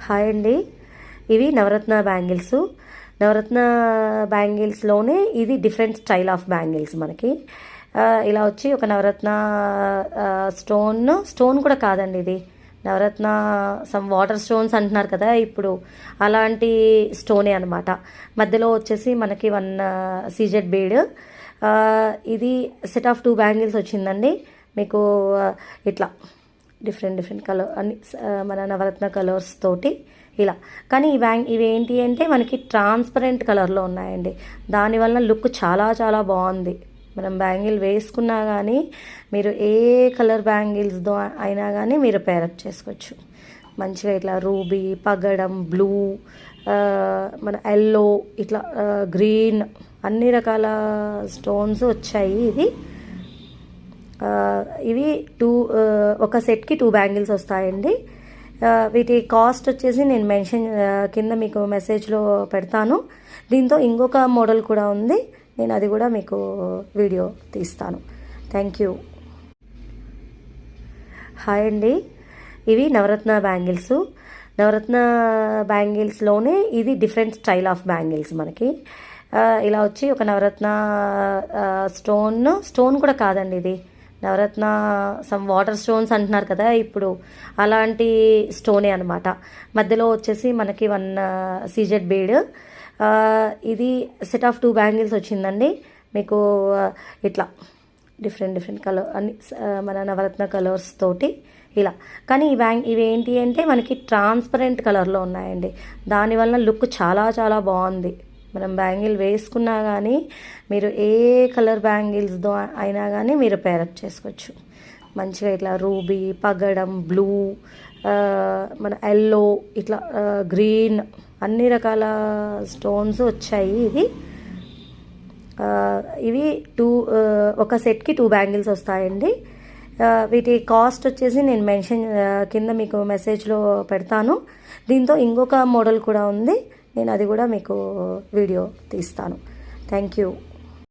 Hi అండి. ఇవి నవరత్న bangles. నవరత్న బ్యాంగిల్స్లోనే ఇది డిఫరెంట్ స్టైల్ ఆఫ్ బ్యాంగిల్స్ మనకి. ఇలా వచ్చి ఒక నవరత్న స్టోన్ కూడా కాదండి, ఇది నవరత్న సమ్ వాటర్ స్టోన్స్ అంటున్నారు కదా ఇప్పుడు, అలాంటి స్టోనే అనమాట. మధ్యలో వచ్చేసి మనకి 1 సీజెడ్ బీడ్. ఇది సెట్ ఆఫ్ 2 బ్యాంగిల్స్ వచ్చిందండి మీకు. ఇట్లా డిఫరెంట్ కలర్ అన్ని మన నవరత్న కలర్స్ తోటి ఇలా. కానీ ఇవి ఏంటి అంటే మనకి ట్రాన్స్పరెంట్ కలర్లో ఉన్నాయండి. దానివల్ల లుక్ చాలా చాలా బాగుంది. మనం బ్యాంగిల్ వేసుకున్నా కానీ మీరు ఏ కలర్ బ్యాంగిల్స్తో అయినా కానీ మీరు పేరప్ చేసుకోవచ్చు మంచిగా. ఇట్లా రూబీ, పగడం, బ్లూ, మన ఎల్లో, ఇట్లా గ్రీన్, అన్ని రకాల స్టోన్స్ వచ్చాయి. ఇవి ఒక సెట్కి 2 బ్యాంగిల్స్ వస్తాయండి. వీటి కాస్ట్ వచ్చేసి నేను మెన్షన్ కింద మీకు మెసేజ్లో పెడతాను. దీంతో ఇంకొక మోడల్ కూడా ఉంది, నేను అది కూడా మీకు వీడియో తీస్తాను. Thank you. హాయ్ అండి. ఇవి నవరత్న బ్యాంగిల్స్. నవరత్న బ్యాంగిల్స్లోనే ఇది డిఫరెంట్ స్టైల్ ఆఫ్ బ్యాంగిల్స్ మనకి. ఇలా వచ్చి ఒక నవరత్న స్టోన్ కూడా కాదండి, ఇది నవరత్న సమ్ వాటర్ స్టోన్స్ అంటున్నారు కదా ఇప్పుడు, అలాంటి స్టోనే అనమాట. మధ్యలో వచ్చేసి మనకి 1 సీజెడ్ బీడ్. ఇది సెట్ ఆఫ్ 2 బ్యాంగిల్స్ వచ్చిందండి మీకు. ఇట్లా డిఫరెంట్ కలర్ అన్ని మన నవరత్న కలర్స్ తోటి ఇలా. కానీ ఇవి ఏంటి అంటే మనకి ట్రాన్స్పరెంట్ కలర్లో ఉన్నాయండి. దానివల్ల లుక్ చాలా చాలా బాగుంది. మనం బ్యాంగిల్ వేసుకున్నా కానీ మీరు ఏ కలర్ బ్యాంగిల్స్తో అయినా కానీ మీరు పేరప్ చేసుకోవచ్చు మంచిగా. ఇట్లా రూబీ, పగడం, బ్లూ, మన ఎల్లో, ఇట్లా గ్రీన్, అన్ని రకాల స్టోన్స్ వచ్చాయి. ఇవి ఒక సెట్కి 2 బ్యాంగిల్స్ వస్తాయండి. వీటి కాస్ట్ వచ్చేసి నేను మెన్షన్ కింద మీకు మెసేజ్లో పెడతాను. దీంతో ఇంకొక మోడల్ కూడా ఉంది, నేను అది కూడా మీకు వీడియో తీస్తాను. Thank you.